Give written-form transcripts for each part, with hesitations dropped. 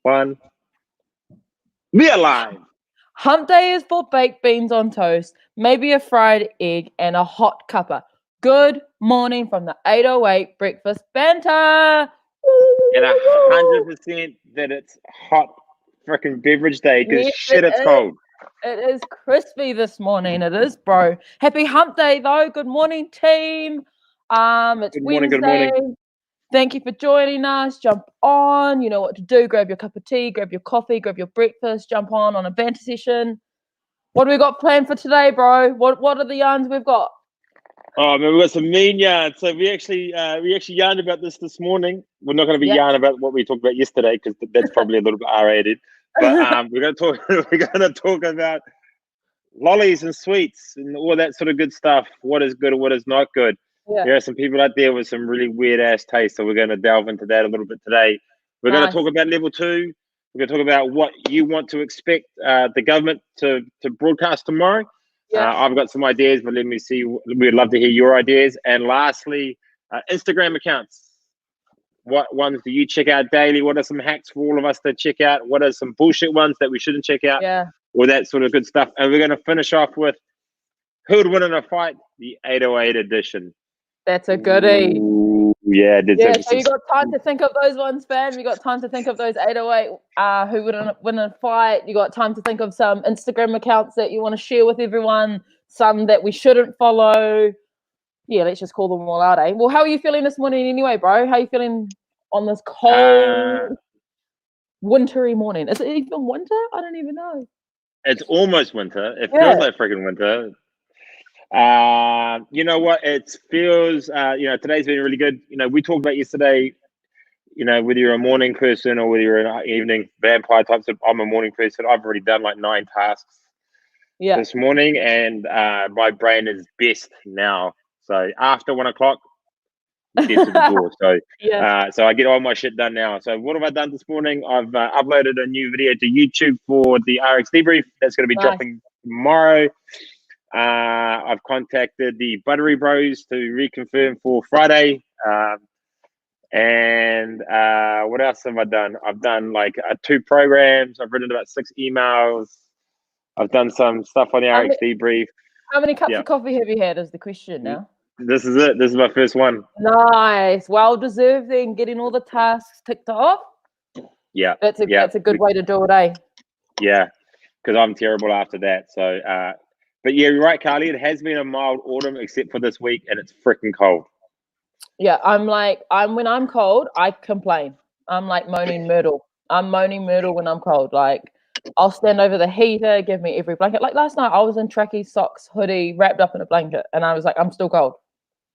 fun. Be alive. Hump day is for baked beans on toast, maybe a fried egg, and a hot cuppa. Good morning from the 808 breakfast banter. And 100% that it's hot freaking beverage day because Yes, shit, it's is. cold. It is crispy this morning. It is, bro. Happy hump day, though. Good morning, team. It's Good morning, Wednesday. good morning. Thank you for joining us. Jump on. You know what to do. Grab your cup of tea, grab your coffee, grab your breakfast. Jump on a banter session. What do we got planned for today, bro? What are the yarns we've got? Oh man, we've got some mean yarns. So we actually yarned about this morning. We're not going to be yarning about what we talked about yesterday because that's probably a little bit R-rated. But we're going to talk about lollies and sweets and all that sort of good stuff. What is good and what is not good. Yeah. There are some people out there with some really weird ass taste, so we're going to delve into that a little bit today. We're going to talk about level 2. We're going to talk about what you want to expect the government to broadcast tomorrow. Yeah. I've got some ideas, but let me see. We'd love to hear your ideas. And lastly, Instagram accounts. What ones do you check out daily? What are some hacks for all of us to check out? What are some bullshit ones that we shouldn't check out? Yeah. All that sort of good stuff. And we're going to finish off with who would win in a fight, the 808 edition. That's a goodie. Ooh, yeah, so you got time to think of those ones, fam. You got time to think of those 808 who would win a fight. You got time to think of some Instagram accounts that you want to share with everyone, some that we shouldn't follow. Yeah, let's just call them all out, eh? Well, how are you feeling this morning anyway, bro? How are you feeling on this cold, wintry morning? Is it even winter? I don't even know. It's almost winter. It feels like freaking winter. You know what? It feels, today's been really good. We talked about yesterday, whether you're a morning person or whether you're an evening vampire type. So I'm a morning person. I've already done like 9 tasks this morning, and my brain is best now. So after 1 o'clock, get to the door. So, so I get all my shit done now. So what have I done this morning? I've uploaded a new video to YouTube for the RX debrief. That's going to be dropping tomorrow. I've contacted the Buttery Bros to reconfirm for Friday. And what else have I done? I've done like 2 programs. I've written about 6 emails. I've done some stuff on the RX debrief. How many cups of coffee have you had is the question now. This is it. This is my first one. Nice. Well deserved then, getting all the tasks ticked off. Yeah. That's a good way to do it, eh? Yeah, because I'm terrible after that. So, but yeah, you're right, Carly. It has been a mild autumn except for this week, and it's freaking cold. Yeah, when I'm cold, I complain. I'm like moaning Myrtle. I'm moaning Myrtle when I'm cold. Like, I'll stand over the heater, give me every blanket. Like last night, I was in trackie, socks, hoodie, wrapped up in a blanket, and I was like, I'm still cold.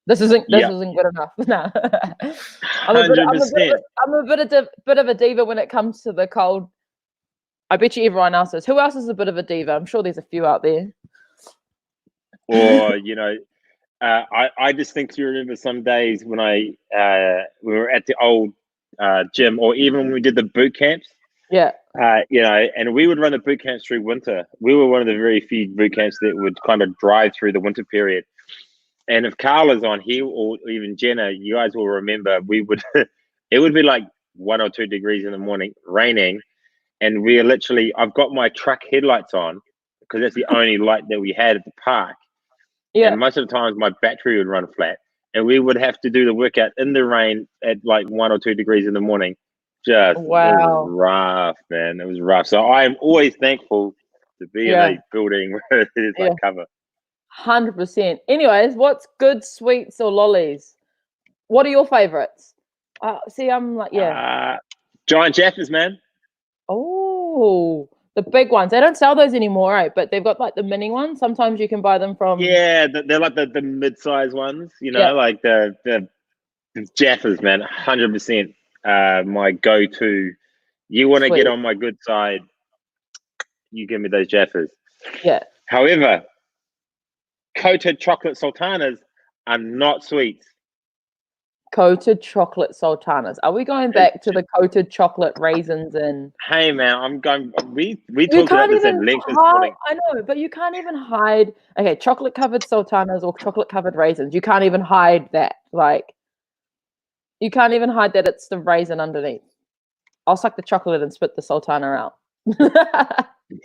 This isn't good enough. No. I'm a bit of a diva when it comes to the cold. I bet you everyone else is. Who else is a bit of a diva? I'm sure there's a few out there. Or I distinctly remember some days when we were at the old gym, or even when we did the boot camps. Yeah. And we would run the boot camps through winter. We were one of the very few boot camps that would kind of drive through the winter period. And if Carla's on here, or even Jenna, you guys will remember it would be like 1 or 2 degrees in the morning, raining, and I've got my truck headlights on because that's the only light that we had at the park. Yeah. And most of the times my battery would run flat, and we would have to do the workout in the rain at like 1 or 2 degrees in the morning. It was rough, man. It was rough. So I am always thankful to be in a building where it is like cover. 100%. Anyways, what's good, sweets or lollies? What are your favorites? See, I'm like, Giant Jaffers, man. Oh, the big ones. They don't sell those anymore, right? But they've got like the mini ones. Sometimes you can buy them from. Yeah, they're like the mid-size ones, like the Jaffers, man. 100%. My go-to. You want to get on my good side, you give me those Jaffers. Yeah. However, coated chocolate sultanas are not sweets. Coated chocolate sultanas. Are we going back to the coated chocolate raisins and? Hey man, we talked about this at length this morning. I know, but you can't even hide. Okay, chocolate covered sultanas or chocolate covered raisins. You can't even hide that. Like, you can't even hide that it's the raisin underneath. I'll suck the chocolate and spit the sultana out.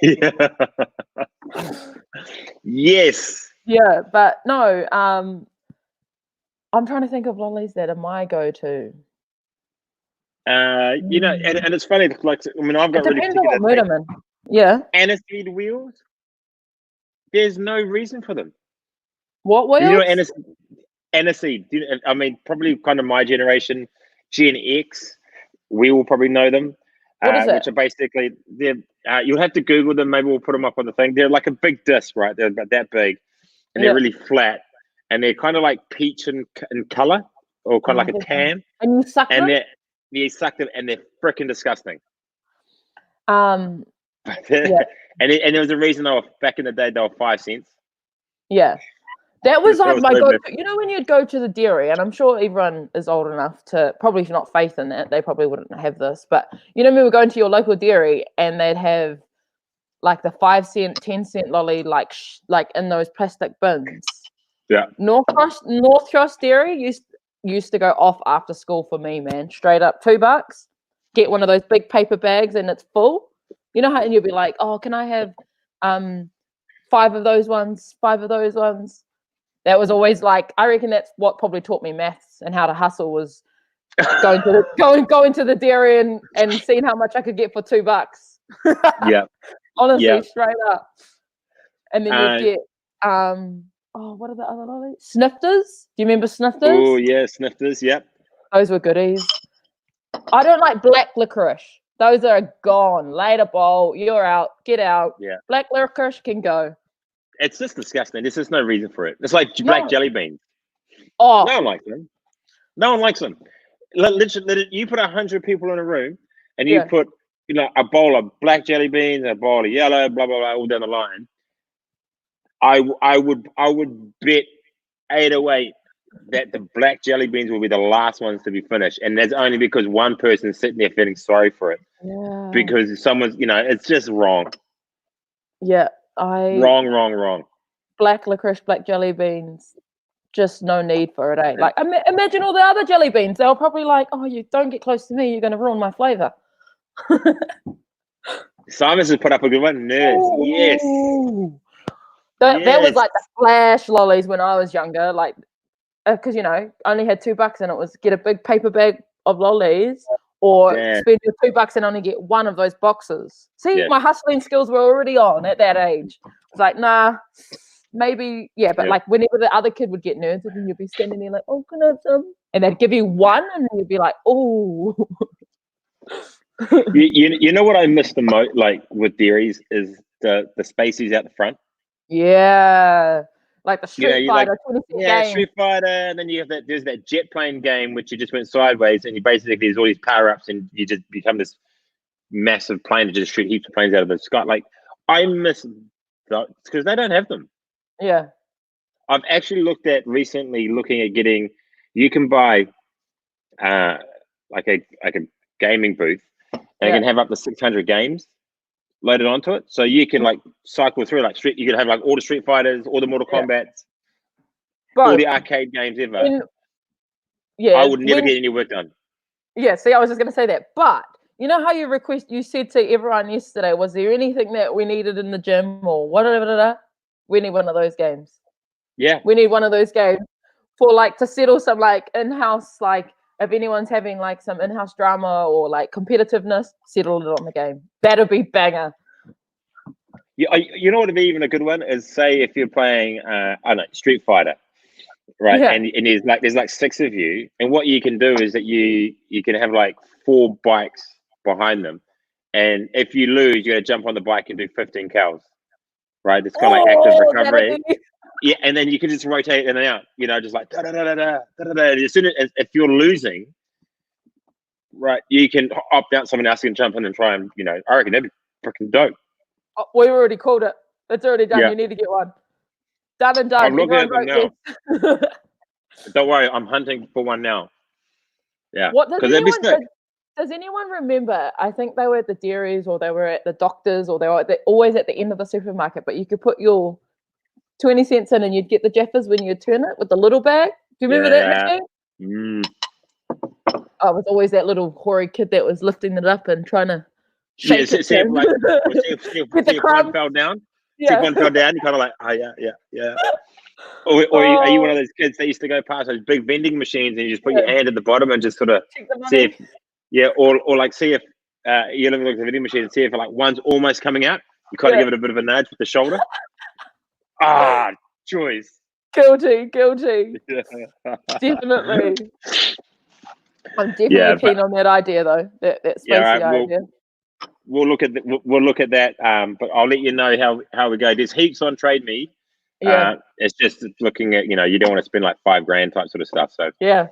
Yeah. Yes. Yeah, but no, I'm trying to think of lollies that are my go-to. And it's funny, like, I mean, I've It got really depends on particular what mood taste. I'm in. Yeah. Aniseed wheels, there's no reason for them. What You know, wheels? aniseed. I mean, probably kind of my generation, Gen X, we will probably know them. What is it? Which are basically, you'll have to Google them. Maybe we'll put them up on the thing. They're like a big disc, right? They're about that big, and they're really flat, and they're kind of like peach in color, or kind of like a tan. And you suck them? You suck them, and they're freaking disgusting. Yeah. And there was a reason back in the day they were 5 cents. Yeah. That was like my so go-to. You know, when you'd go to the dairy, and I'm sure everyone is old enough to probably not faith in that. They probably wouldn't have this. But you know, we were going to your local dairy and they'd have like the 5 cent, 10 cent lolly, like in those plastic bins. Yeah. North Cross Dairy used to go off after school for me, man. Straight up $2. Get one of those big paper bags and it's full. You know how, and you'll be like, oh, can I have 5 of those ones? That was always like, I reckon that's what probably taught me maths and how to hustle, was going to the dairy and seeing how much I could get for $2. Yeah. Honestly, straight up. And then you'd get what are the other lollies? Snifters. Do you remember Snifters? Oh yeah, Snifters, yep. Those were goodies. I don't like black licorice. Those are gone. Later, bowl. You're out. Get out. Yeah. Black licorice can go. It's just disgusting. There's just no reason for it. It's like black jelly beans. Oh. No one likes them. No one likes them. Literally, you put 100 people in a room and you put, a bowl of black jelly beans, a bowl of yellow, blah, blah, blah, all down the line. I would bet 8 that the black jelly beans will be the last ones to be finished. And that's only because one person's sitting there feeling sorry for it. Yeah. Because someone's, it's just wrong. Yeah. Wrong. Black licorice, black jelly beans. Just no need for it, eh? Like, imagine all the other jelly beans. They were probably like, oh, you don't get close to me. You're going to ruin my flavor. Simons has put up a good one. Nerds. Yes. That was like the flash lollies when I was younger. Like, because, only had $2 and it was get a big paper bag of lollies or spend your $2 and only get one of those boxes. See, my hustling skills were already on at that age. It's like, nah, maybe, but like whenever the other kid would get nerds, and you'd be standing there like, oh, can I have some? And they'd give you one and you'd be like, oh. you know what I miss the most, like with dairies, is the spaces out the front. Yeah. Like the Street Fighter, game. Street Fighter, and then you have there's that jet plane game which you just went sideways and you basically, there's all these power-ups and you just become this massive plane that just shoot heaps of planes out of the sky. Like, I miss those because they don't have them. Yeah. I've actually looking at getting, you can buy like a gaming booth and you can have up to 600 games loaded onto it. So you can like cycle through you can have like all the Street Fighters, all the Mortal Kombats, all the arcade games ever. I would never get any work done. Yeah, see, I was just going to say that. But you know how you said to everyone yesterday, was there anything that we needed in the gym or whatever? We need one of those games. Yeah. We need one of those games for like to settle some like in-house, like if anyone's having like some in-house drama or like competitiveness, settle it on the game. That'll be banger. You know what would be even a good one is, say if you're playing I don't know, Street Fighter, right? Yeah. And there's like 6 of you, and what you can do is that you can have like 4 bikes behind them, and if you lose, you got to jump on the bike and do 15 cows, right? It's kind of like active recovery. Yeah, and then you can just rotate in and out, just like da da da da da da da. As soon as if you're losing, right, you can opt out. Someone else can jump in and try and I reckon that'd be freaking dope. Oh, we already called it. It's already done. Yeah. You need to get one. Done and done. I'm looking at them now. Don't worry, I'm hunting for one now. Yeah, because does anyone remember? I think they were at the dairies or they were at the doctors or they were always at the end of the supermarket. But you could put your 20 cents in and you'd get the Jaffas when you turn it with the little bag. Do you remember that machine? I was always that little hoary kid that was lifting it up and trying to Yeah, shake it. see if To like, with the see if one crumb. fell down. See if Yeah. one fell down, you kind of like, oh yeah. Or are you one of those kids that used to go past those big vending machines and you just put your hand at the bottom and just sort of Check the see money. if, or like see if you look at the vending machine and see if like one's almost coming out. You kind of give it a bit of a nudge with the shoulder. Ah, choice. Guilty. Definitely. I'm definitely keen on that idea though. That spacey idea. We'll look at we'll look at that. But I'll let you know how we go. There's heaps on Trade Me. Yeah. It's just looking at, you don't want to spend like $5,000 type sort of stuff. So yeah.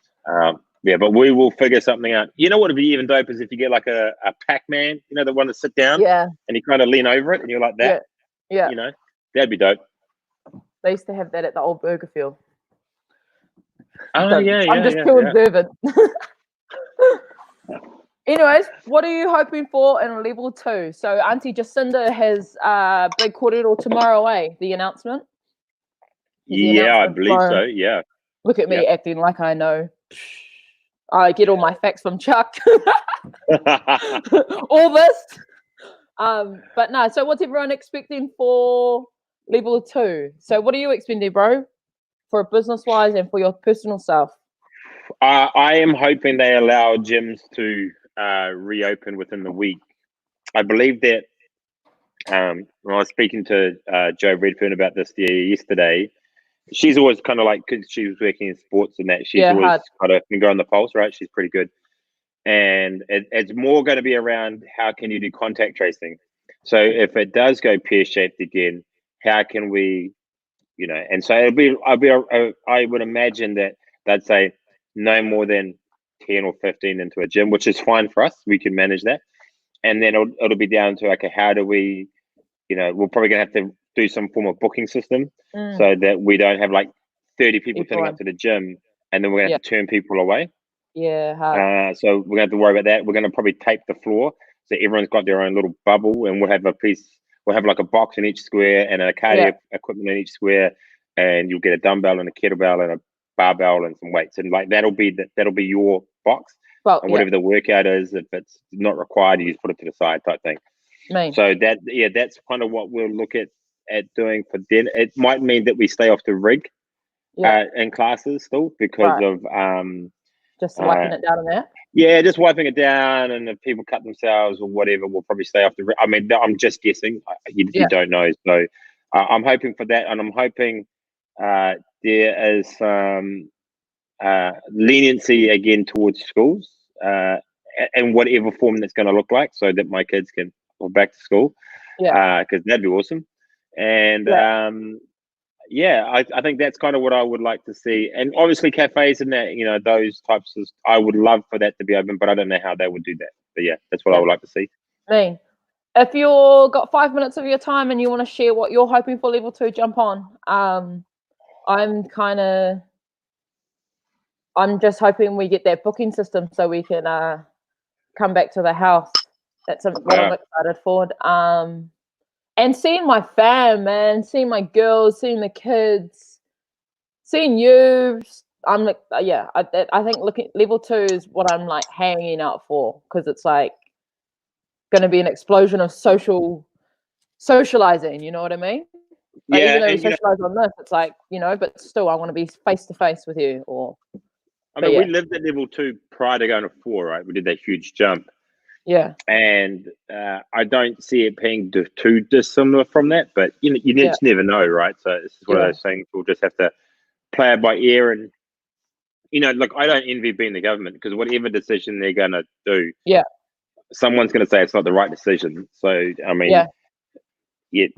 But we will figure something out. You know what would be even dope is if you get like a Pac-Man, the one that sit down, and you kind of lean over it, and you're like that. Yeah. That'd be dope. They used to have that at the old burger field. Oh I'm just too observant. Anyways, what are you hoping for in level 2? So Auntie Jacinda has big korero tomorrow, the announcement. I believe so. Yeah. Look at me acting like I know. I get all my facts from Chuck. All this. But no, so what's everyone expecting for level 2? So what are you expecting, bro? For business-wise and for your personal self? I am hoping they allow gyms to reopen within the week. I believe that when I was speaking to Joe Redfern about this yesterday, she's always kind of like, because she was working in sports and that, she's always kind of finger on the pulse, right? She's pretty good. And it's more going to be around how can you do contact tracing. So if it does go pear-shaped again, how can we, and so I would imagine that they'd say no more than 10 or 15 into a gym, which is fine for us. We can manage that. And then it'll be down to, okay, how do we, we're probably going to have to do some form of booking system so that we don't have like 30 people turning up to the gym and then we're going to have to turn people away. Yeah. So we're going to have to worry about that. We're going to probably tape the floor so everyone's got their own little bubble, and we'll have like a box in each square and a cardio equipment in each square, and you'll get a dumbbell and a kettlebell and a barbell and some weights, and like that'll be your box. And whatever the workout is, if it's not required, you just put it to the side type thing. So that's kind of what we'll look at doing for then. It might mean that we stay off the rig in classes still because of just wiping it down on that. Yeah, just wiping it down, and if people cut themselves or whatever, we'll probably stay off the rig. I mean, I'm just guessing. You don't know, so I'm hoping for that, and I'm hoping there is some leniency again towards schools. In whatever form that's going to look like, so that my kids can go back to school, because that'd be awesome. And I think that's kind of what I would like to see. And obviously cafes and that, those types of, I would love for that to be open, but I don't know how they would do that. But that's what I would like to see. If you've got 5 minutes of your time and you want to share what you're hoping for level 2, jump on. I'm just hoping we get that booking system so we can come back to the house. That's what I'm excited for. And seeing my fam, man, seeing my girls, seeing the kids, seeing you. I'm like, I think looking level 2 is what I'm like hanging out for, because it's like going to be an explosion of socializing. You know what I mean? Like, even though we socialize on this, it's like, but still, I want to be face to face with you. We lived at level 2 prior to going to 4, right? We did that huge jump. Yeah. And I don't see it being too dissimilar from that, but you just never know, right? So this is one of those things we'll just have to play it by ear. And look, I don't envy being the government, because whatever decision they're going to do, someone's going to say it's not the right decision. So I mean,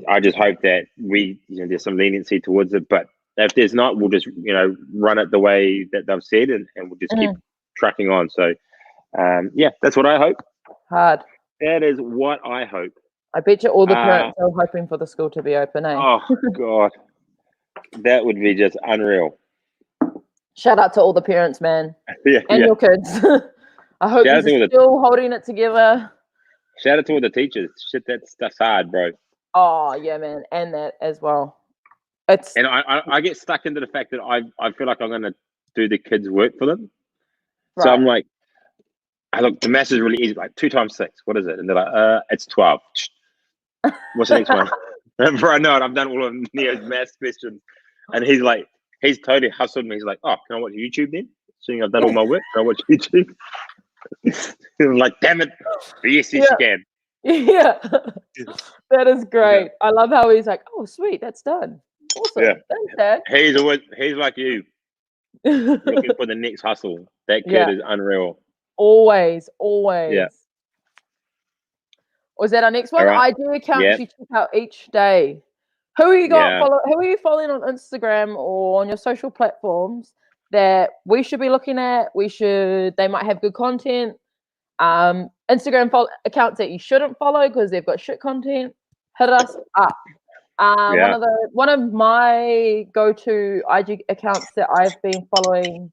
I just hope that there's some leniency towards it. But if there's not, we'll just run it the way that they've said, and we'll just keep tracking on. So that's what I hope. Hard. That is what I hope. I bet you all the parents are hoping for the school to be open, eh? Oh, God. That would be just unreal. Shout out to all the parents, man. And your kids. I hope you're still holding it together. Shout out to all the teachers. Shit, that stuff's hard, bro. Oh, yeah, man. And that as well. And I get stuck into the fact that I feel like I'm going to do the kids' work for them. Right. So I'm like, look, the math is really easy. Like 2 times 6, what is it? And they're like, it's 12. What's the next one? Before I know it, I've done all of Neo's math questions, and he's totally hustled me. He's like, oh, can I watch YouTube then? Seeing I've done all my work, can I watch YouTube? I'm like, damn it, yes, you can. Yeah, that is great. Yeah. I love how he's like, oh, sweet, that's done. Awesome. Yeah. Thanks, Dad. He's like you, looking for the next hustle. That kid is unreal. Always. Yeah. Was that our next one? Right. ID accounts you check out each day. Who are you Who are you following on Instagram or on your social platforms that we should be looking at? They might have good content. Instagram accounts that you shouldn't follow because they've got shit content. Hit us up. One of my go-to IG accounts that I've been following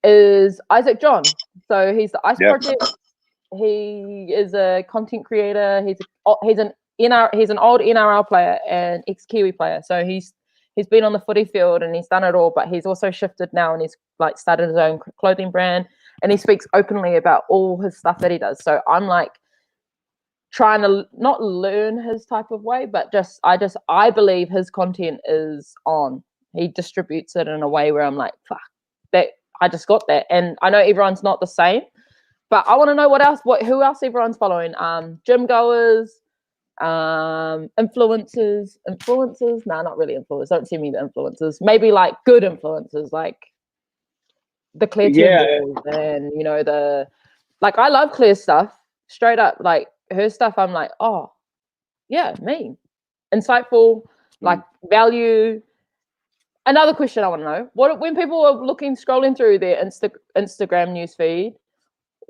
is Isaac John. So he's the Ice Project. He is a content creator. He's an old NRL player and ex-Kiwi player. So he's been on the footy field and he's done it all, but he's also shifted now and he's like started his own clothing brand and he speaks openly about all his stuff that he does. So I'm like trying to not learn his type of way, but I believe his content is on. He distributes it in a way where I'm like, fuck, that I just got that. And I know everyone's not the same. But I want to know who else everyone's following. Gym goers, influencers. No, not really influencers. Don't send me the influencers. Maybe like good influencers, like the Claire Turnbull and I love Claire's stuff. Straight up, like her stuff. I'm like, oh, yeah, me, insightful, like value. Another question I want to know: when people are scrolling through their Instagram newsfeed?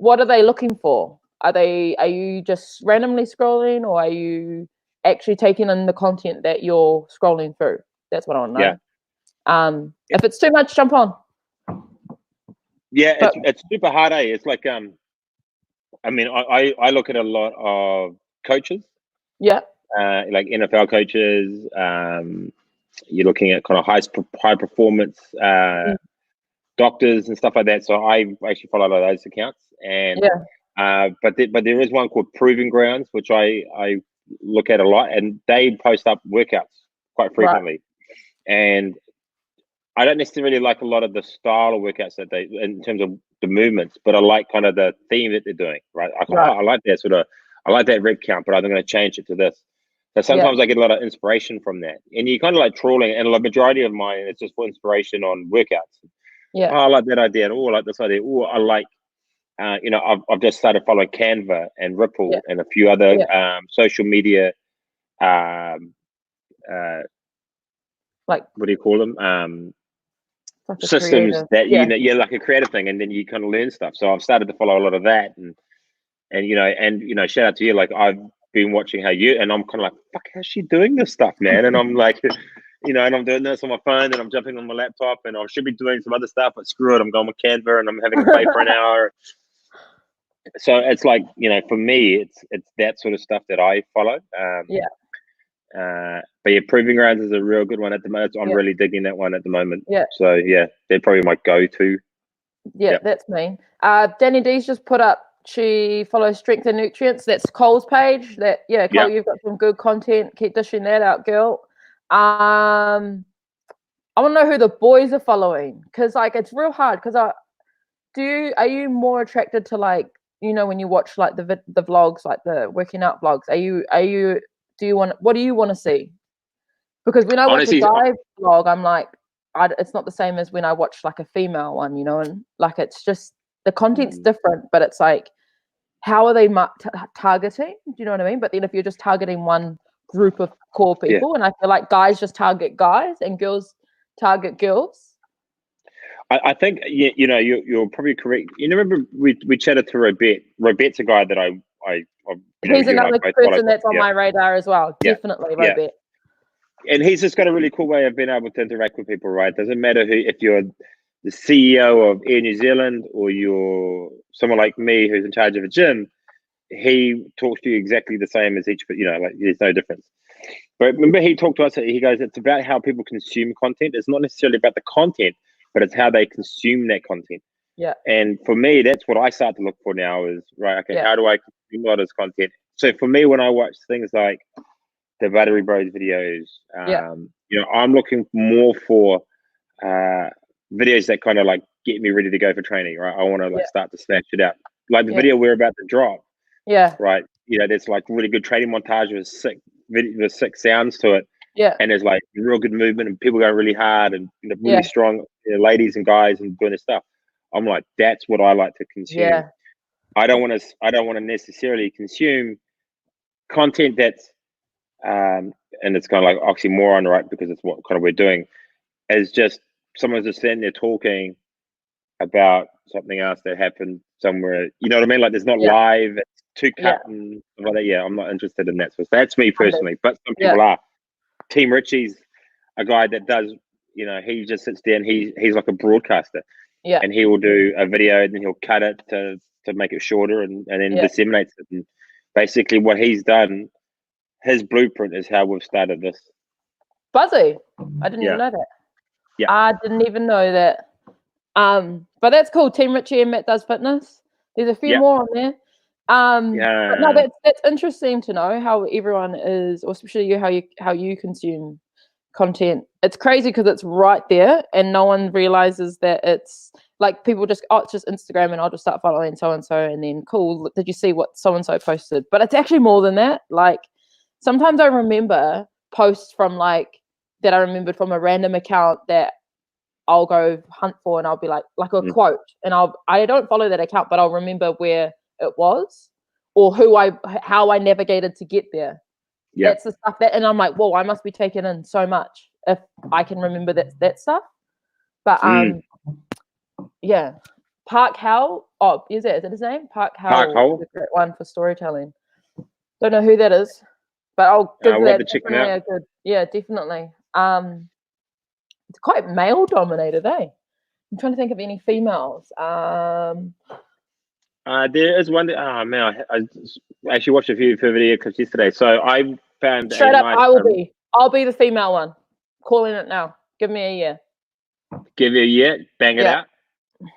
What are they looking for? Are you just randomly scrolling or are you actually taking in the content that you're scrolling through? That's what I want to know. Yeah. If it's too much, jump on. Yeah, it's super hard, eh? It's like I mean, I look at a lot of coaches. Yeah. Like NFL coaches. You're looking at kind of high performance doctors and stuff like that. So I actually follow a lot of those accounts. And but there is one called Proving Grounds, which I look at a lot, and they post up workouts quite frequently. Right. And I don't necessarily like a lot of the style of workouts that they, in terms of the movements, but I like kind of the theme that they're doing. Right. I like that I like that rep count, but I'm going to change it to this. So sometimes I get a lot of inspiration from that, and you kind of like trawling, and the majority of mine it's just for inspiration on workouts. Yeah. Oh, I like that idea. Oh, I like this idea. Oh, I like. I've just started following Canva and Ripple and a few other social media, like what do you call them? Like systems that like a creative thing, and then you kind of learn stuff. So I've started to follow a lot of that, and shout out to you. Like I've been watching and I'm kind of like, fuck, how's she doing this stuff, man? And I'm like, and I'm doing this on my phone, and I'm jumping on my laptop, and I should be doing some other stuff, but screw it, I'm going with Canva, and I'm having to play for an hour. So it's like, for me, it's that sort of stuff that I follow. But Proving Grounds is a real good one at the moment. I'm really digging that one at the moment. Yeah. So they're probably my go-to. Yeah, that's me. Danny D's just put up. She follows Strength and Nutrients. That's Cole's page. Cole, you've got some good content. Keep dishing that out, girl. I want to know who the boys are following, because like it's real hard. Because are you more attracted to like when you watch like the vlogs, like the working out vlogs? What do you want to see? Because when I watch a guy vlog, I'm like, it's not the same as when I watch like a female one, and like it's just the content's different, but it's like, how are they targeting? Do you know what I mean? But then if you're just targeting one group of core people, and I feel like guys just target guys and girls target girls. I think you're probably correct. You remember we chatted to Robert. Robert's a guy that I he's another person that's on my radar as well. Definitely, Robert. And he's just got a really cool way of being able to interact with people, right? Doesn't matter if you're the CEO of Air New Zealand or you're someone like me who's in charge of a gym. He talks to you exactly the same as each, like there's no difference. But remember, he talked to us. He goes, "It's about how people consume content. It's not necessarily about the content, but it's how they consume that content." Yeah. And for me, that's what I start to look for now is, right, okay, Yeah. how do I consume all this content? So for me, when I watch things like the Battery Bros videos, Yeah. I'm looking more for videos that kind of like get me ready to go for training, right? I want to like Yeah. start to smash it out. Like the Yeah. video we're about to drop, Yeah. right? There's like really good training montage with sick sounds to it. Yeah. And there's like real good movement and people going really hard and really Yeah. strong ladies and guys and doing this stuff. I'm like, that's what I like to consume. Yeah. I don't want to necessarily consume content that's and it's kind of like oxymoron, right? Because it's what kind of we're doing. Is just someone's just sitting there talking about something else that happened somewhere. You know what I mean? Like there's not Yeah. live, it's too Yeah. cut and stuff like that. Yeah, I'm not interested in that. So that's me personally. But some Yeah. people are. Team Richie's a guy that does, he just sits there and he's like a broadcaster. Yeah. And he will do a video and then he'll cut it to make it shorter and then Yeah. disseminates it. And basically what he's done, his blueprint is how we've started this. Buzzy. I didn't even know that. Yeah. I didn't even know that. But that's cool. Team Richie and Matt Does Fitness. There's a few more on there. But no, that's interesting to know how everyone is, or especially you, how you consume content. It's crazy because it's right there, and no one realizes that it's like people just it's just Instagram, and I'll just start following so and so, and then cool. Did you see what so and so posted? But it's actually more than that. Like sometimes I remember posts from that I remembered from a random account that I'll go hunt for, and I'll be like a quote, and I don't follow that account, but I'll remember where it was or how I navigated to get there. Yeah. That's the stuff and I'm like, whoa, I must be taking in so much if I can remember that stuff. But yeah, Park Howell. Oh, is it his name? Park Howell is a great one for storytelling. Don't know who that is, but I'll give that definitely a good. Yeah, definitely. It's quite male dominated, eh? I'm trying to think of any females. There is one that, oh man, I actually watched a few of her video clips yesterday. So I found straight up, I'll be the female one. Calling it now. Give me a year. Give you a year, bang it out.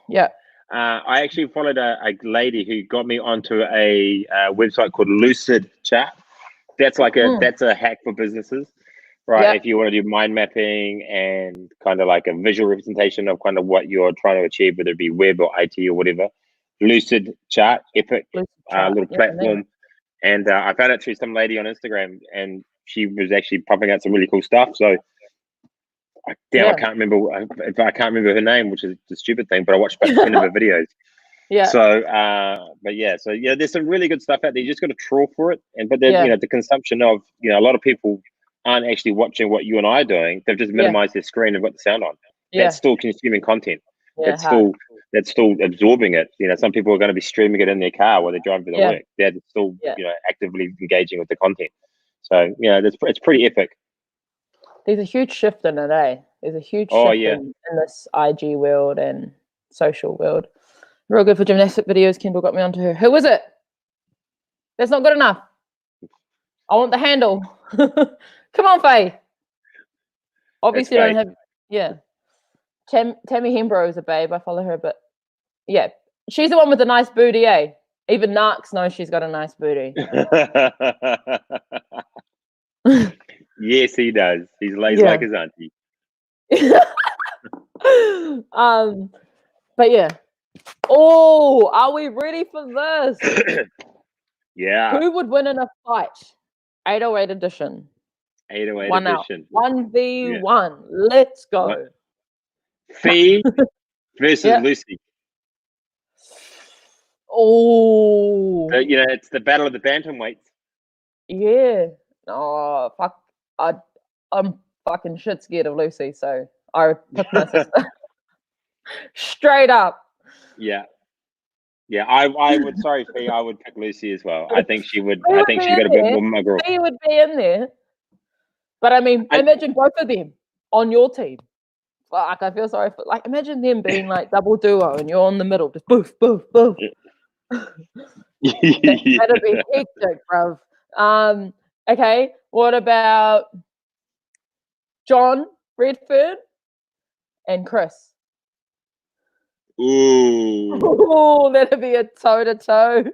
Yeah. I actually followed a lady who got me onto a website called Lucid Chat. That's like that's a hack for businesses, right? Yeah. If you want to do mind mapping and kind of like a visual representation of kind of what you're trying to achieve, whether it be web or IT or whatever. Lucid Chat, epic little platform. And I found it through some lady on Instagram, and she was actually pumping out some really cool stuff. So, I can't remember her name, which is the stupid thing. But I watched about 10 of her videos. Yeah. So, there's some really good stuff out there. You just got to trawl for it, but then the consumption of a lot of people aren't actually watching what you and I are doing. They've just minimized their screen and got the sound on. Yeah. That's still consuming content. Yeah, that's still absorbing it. Some people are going to be streaming it in their car while they're driving to work. They're still actively engaging with the content. So it's pretty epic. There's a huge shift in it, eh? There's a huge shift in this IG world and social world. Real good for gymnastic videos. Kendall got me onto her. Who is it? That's not good enough. I want the handle. Come on, Faye. Obviously, don't have. Yeah. Tammy Hembro is a babe. I follow her, but yeah, she's the one with the nice booty, eh? Even Narcs knows she's got a nice booty. Yes, he does. He's laid like his auntie. But yeah. Oh, are we ready for this? Yeah. Who would win in a fight? 808 edition. 808 edition. 1v1. Let's go. Fee versus Lucy. Oh. It's the battle of the bantamweights. Yeah. Oh, fuck. I'm fucking shit scared of Lucy, so I pick my sister. Straight up. Yeah. Yeah, I would. Sorry, Fee. I would pick Lucy as well. I think she would. I think she got a bit more muggle. Fee would be in there. But I mean, imagine both of them on your team. Fuck, I feel sorry for. Imagine them being double duo, and you're on the middle, just boof, boof, boof. That'd be hectic, bruv. Okay. What about John Redford and Chris? Ooh. Oh, that'd be a toe-to-toe.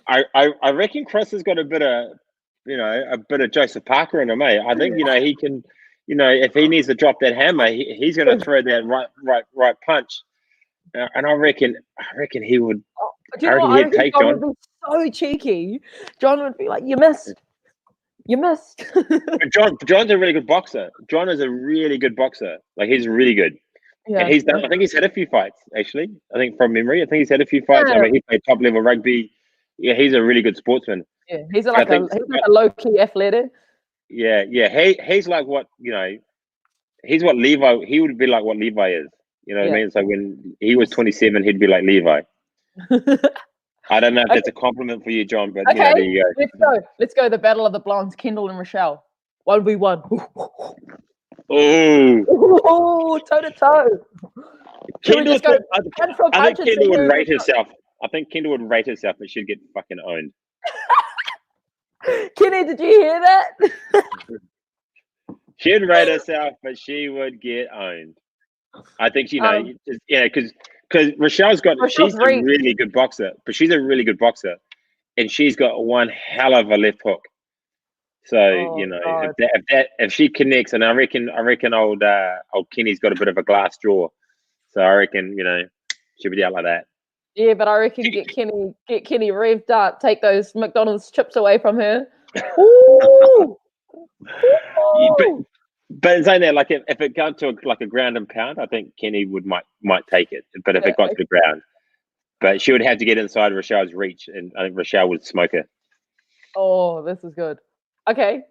I reckon Chris has got a bit of Joseph Parker in him, eh? I think he can, if he needs to drop that hammer, he's going to throw that right punch, and I reckon he would. Do you I know reckon what? I he'd reckon take John John. would be so cheeky. John would be like, "You missed. You missed." But John's a really good boxer. John is a really good boxer. Like he's really good. Yeah, And he's done. yeah. I think he's had a few fights actually. I think from memory, I think he's had a few fights. I mean, he played top level rugby. Yeah, he's a really good sportsman. Yeah, he's But like a low key athletic. yeah. He's like what he's what Levi. He would be like what Levi is. You know what I mean? So when he was 27, he'd be like Levi. I don't know if that's a compliment for you, John, but Okay, there you go. Let's go. The battle of the blondes, Kendall and Rochelle. 1v1. Oh, toe to toe. Kendall. I think punch and Kendall see would who- rate herself. I think Kendall would rate herself, but she'd get fucking owned. Kenny, did you hear that? She'd rate herself, but she would get owned. I think because Rochelle's she's a really good boxer, but she's a really good boxer, and she's got one hell of a left hook. So if she connects, and I reckon old Kenny's got a bit of a glass jaw, so I reckon she'll be out like that. Yeah, but I reckon get Kenny revved up, take those McDonald's chips away from her. Ooh. But in saying that, like if it got to a ground and pound, I think Kenny might take it. But if it got to the ground, but she would have to get inside Rochelle's reach, and I think Rochelle would smoke her. Oh, this is good. Okay,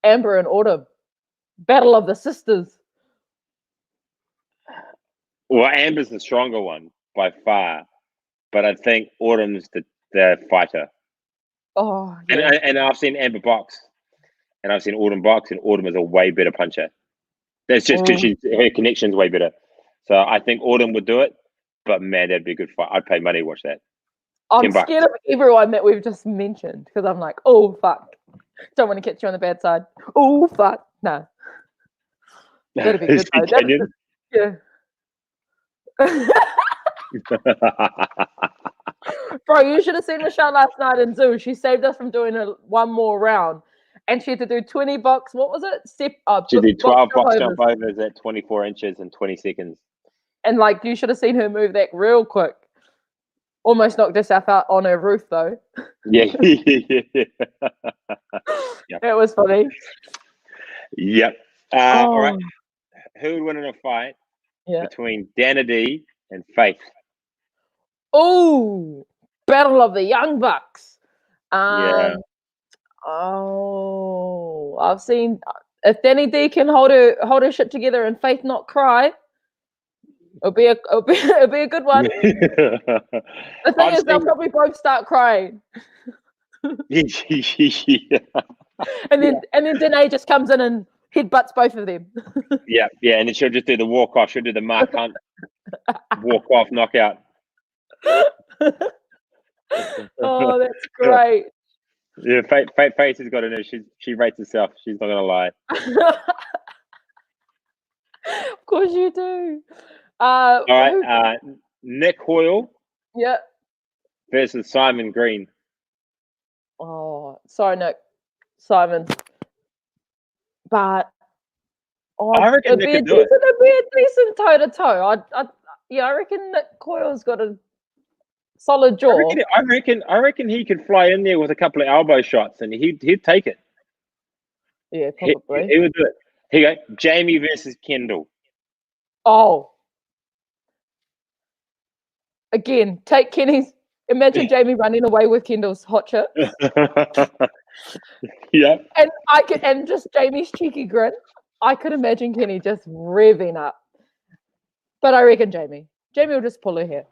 Amber and Autumn, battle of the sisters. Well, Amber's the stronger one by far, but I think Autumn's the fighter. Oh, yeah. And I've seen Amber box, and I've seen Autumn box, and Autumn is a way better puncher. That's just because her connection's way better. So I think Autumn would do it, but man, that'd be a good fight. I'd pay money to watch that. I'm scared of everyone that we've just mentioned because I'm like, oh fuck, don't want to catch you on the bad side. Oh fuck, no. That'd be good though. Yeah. Bro, you should have seen Michelle last night in Zoo. She saved us from doing one more round, and she had to do 20 box. What was it? She did 12 box jump overs at 24 inches in 20 seconds. And like, you should have seen her move that real quick. Almost knocked herself out on her roof though. Yeah. It was funny. Yep. All right. Who would win in a fight between Dana D and Faith? Oh, battle of the young bucks. Yeah. Oh, I've seen if Danny D can hold her shit together and Faith not cry. It'll be a good one. The thing is, they'll probably both start crying. And then Danae just comes in and headbutts both of them. Yeah, and then she'll just do the walk off. She'll do the Mark Hunt walk off knockout. Oh, that's great. Yeah, Faith has got to know. She rates herself. She's not gonna lie. Of course you do. All right, Nick Hoyle. Yeah. Versus Simon Green. Oh, sorry, Nick. Simon. But I reckon Nick could do it. It'd be a decent toe to toe. I reckon Nick Hoyle's got a solid jaw. I reckon he could fly in there with a couple of elbow shots and he'd take it. Yeah, probably. He would do it. Here you go. Jamie versus Kendall. Oh. Again, take Kenny's. Imagine Jamie running away with Kendall's hot chips. Yeah. And just Jamie's cheeky grin. I could imagine Kenny just revving up. But I reckon Jamie will just pull her hair.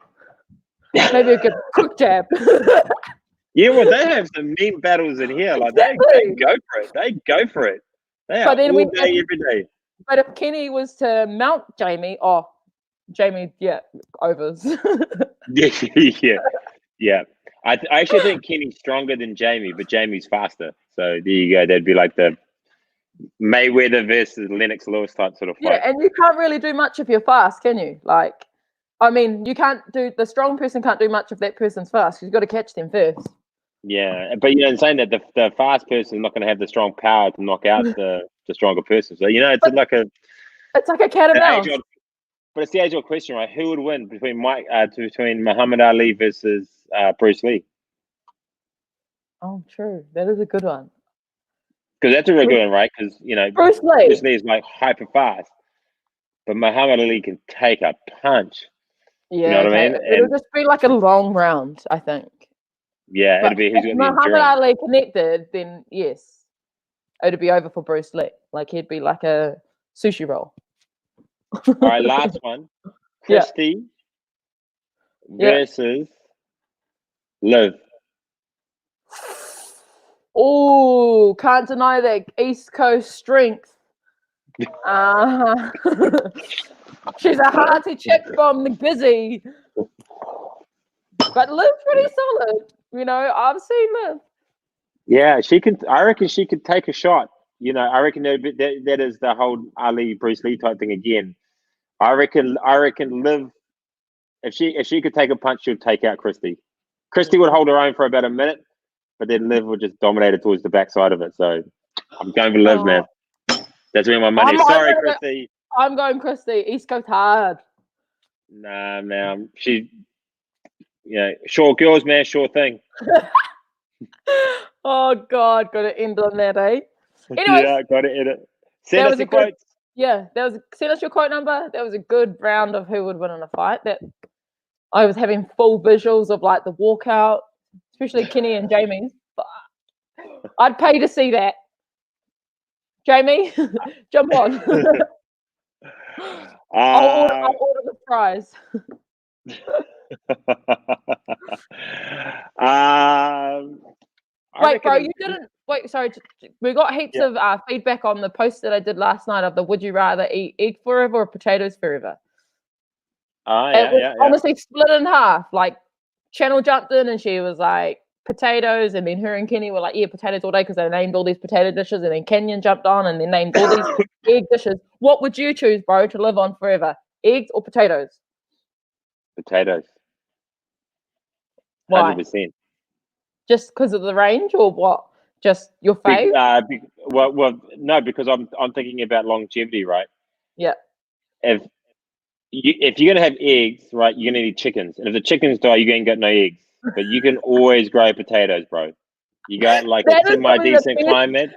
Maybe a good quick jab. Yeah, well, they have some mean battles in here. Like they go for it. They go for it. They are all day, every day. But if Kenny was to mount Jamie, Jamie, overs. Yeah. I actually think Kenny's stronger than Jamie, but Jamie's faster. So there you go. That'd be like the Mayweather versus Lennox Lewis type sort of fight. Yeah, and you can't really do much if you're fast, can you? Like, I mean, you can't do the strong person can't do much if that person's fast. You've got to catch them first. Yeah, but in saying that, the fast person is not going to have the strong power to knock out the stronger person. So it's like a cat and mouse. But it's the age-old question, right? Who would win between Muhammad Ali versus Bruce Lee? Oh, true. That is a good one. Because that's a real good one, right? Because Bruce Lee is like hyper fast, but Muhammad Ali can take a punch. Yeah, you know what I mean? It'll just be like a long round, I think. Yeah, but it'd be who's got the Muhammad endurance. Ali connected, then yes, it'd be over for Bruce Lee. Like he'd be like a sushi roll. All right, last one. Christy versus Liv. Oh, can't deny that East Coast strength. She's a hearty chick from the busy. But Liv's pretty solid. I've seen Liv. Yeah, she can. I reckon she could take a shot. I reckon that is the whole Ali Bruce Lee type thing again. I reckon Liv, if she could take a punch, she'd take out Christy. Christy would hold her own for about a minute, but then Liv would just dominate it towards the backside of it. So I'm going for Liv, man. That's where my money is. Sorry, Christy. I'm going Christy. East Coast hard. Nah, man. Sure girls, man. Sure thing. Oh God, got to end on that, eh? Anyways, yeah, got to end it. Send us your quotes. Send us your quote number. That was a good round of who would win in a fight. That I was having full visuals of like the walkout, especially Kenny and Jamie's. I'd pay to see that. Jamie, jump on. I'll order the fries. Wait, bro, you didn't. Wait, sorry. We got heaps of feedback on the post that I did last night of the would you rather eat egg forever or potatoes forever? It was honestly split in half. Like, Channel jumped in and she was like, potatoes, and then her and Kenny were like, yeah, potatoes all day because they named all these potato dishes, and then Kenyon jumped on and then named all these egg dishes. What would you choose, bro, to live on forever? Eggs or potatoes? Potatoes. Why? 100%. Just because of the range, or what? Just your fave? Well, no, because I'm thinking about longevity, right? Yeah. If you're gonna have eggs, right, you're gonna need chickens, and if the chickens die, you ain't got no eggs. But you can always grow potatoes, bro. You got like a semi-decent climate.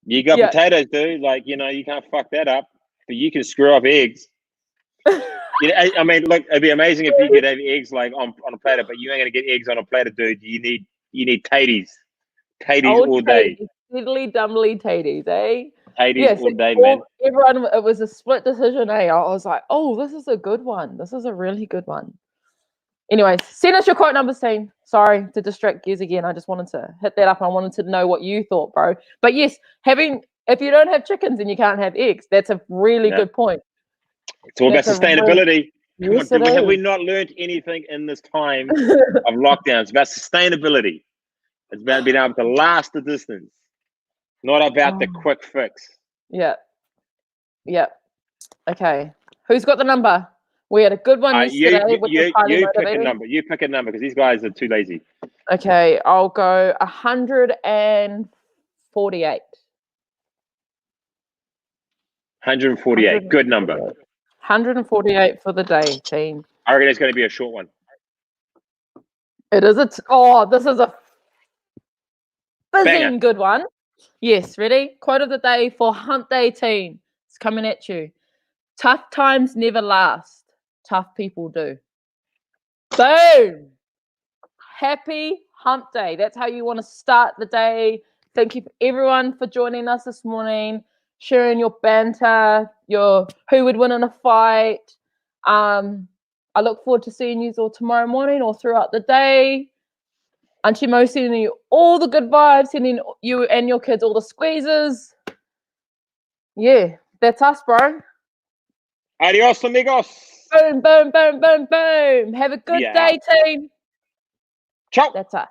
You got potatoes, dude. Like you can't fuck that up. But you can screw up eggs. I mean, look, it'd be amazing if you could have eggs like on a platter, but you ain't gonna get eggs on a platter, dude. You need taties all day. Diddly dumbly taties, eh? Taties all day, man. Everyone, it was a split decision, eh? I was like, oh, this is a good one. This is a really good one. Anyways, send us your quote numbers, team. Sorry to distract gears again. I just wanted to hit that up. I wanted to know what you thought, bro. But yes, if you don't have chickens and you can't have eggs, that's a really good point. It's all about sustainability. Yes, have we not learned anything in this time of lockdown? It's about sustainability. It's about being able to last the distance, not about the quick fix. Yeah. Okay. Who's got the number? We had a good one yesterday. You pick a number. You pick a number because these guys are too lazy. Okay, I'll go 148. 148. Good number. 148 for the day, team. I reckon it's going to be a short one. It is this is a fizzing good one. Yes, ready? Quote of the day for Hump Day, team. It's coming at you. Tough times never last. Tough people do. Boom. Happy Hump Day. That's how you want to start the day. Thank you everyone for joining us this morning, sharing your banter, your who would win in a fight. I look forward to seeing you all tomorrow morning or throughout the day. Auntie Mo sending you all the good vibes, sending you and your kids all the squeezes. Yeah, that's us, bro. Adios, amigos. Boom, boom, boom, boom, boom. Have a good day, team. Ciao. That's us.